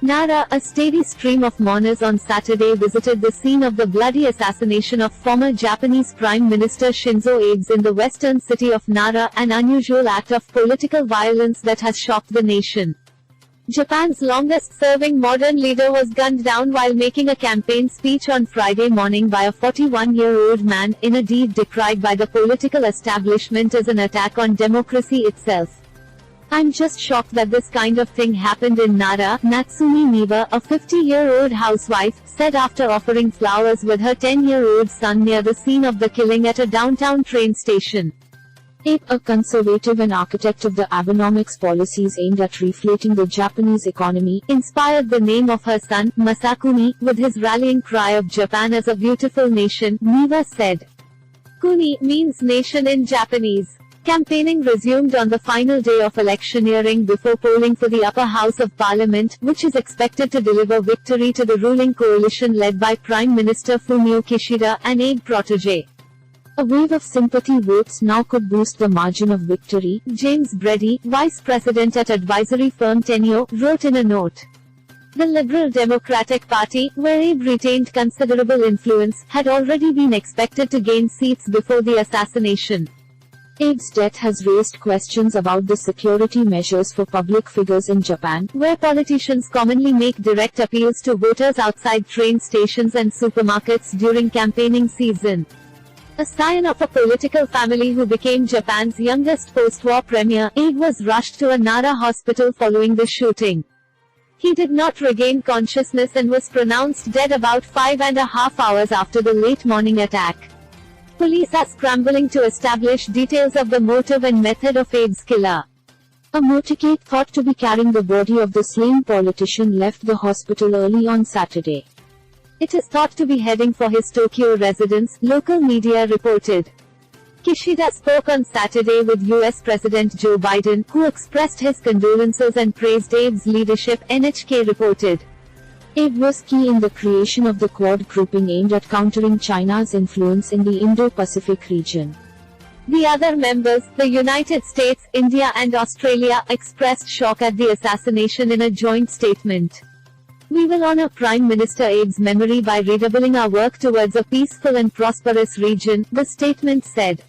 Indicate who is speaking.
Speaker 1: Nara, a steady stream of mourners on Saturday visited the scene of the bloody assassination of former Japanese Prime Minister Shinzo Abe in the western city of Nara, an unusual act of political violence that has shocked the nation. Japan's longest-serving modern leader was gunned down while making a campaign speech on Friday morning by a 41-year-old man, in a deed decried by the political establishment as an attack on democracy itself. "I'm just shocked that this kind of thing happened in Nara," Natsumi Miwa, a 50-year-old housewife, said after offering flowers with her 10-year-old son near the scene of the killing at a downtown train station. Abe, a conservative and architect of the Abenomics policies aimed at reflating the Japanese economy, inspired the name of her son, Masakuni, with his rallying cry of Japan as a beautiful nation, Miwa said. Kuni means nation in Japanese. Campaigning resumed on the final day of electioneering before polling for the upper house of parliament, which is expected to deliver victory to the ruling coalition led by Prime Minister Fumio Kishida, an Abe protege. A wave of sympathy votes now could boost the margin of victory, James Brady, vice president at advisory firm Tenio, wrote in a note. The Liberal Democratic Party, where Abe retained considerable influence, had already been expected to gain seats before the assassination. Abe's death has raised questions about the security measures for public figures in Japan, where politicians commonly make direct appeals to voters outside train stations and supermarkets during campaigning season. A scion of a political family who became Japan's youngest post-war premier, Abe was rushed to a Nara hospital following the shooting. He did not regain consciousness and was pronounced dead about 5.5 hours after the late morning attack. Police are scrambling to establish details of the motive and method of Abe's killer. A motorcade thought to be carrying the body of the slain politician left the hospital early on Saturday. It is thought to be heading for his Tokyo residence, local media reported. Kishida spoke on Saturday with US President Joe Biden, who expressed his condolences and praised Abe's leadership, NHK reported. Abe was key in the creation of the Quad grouping aimed at countering China's influence in the Indo-Pacific region. The other members, the United States, India and Australia, expressed shock at the assassination in a joint statement. "We will honor Prime Minister Abe's memory by redoubling our work towards a peaceful and prosperous region," the statement said.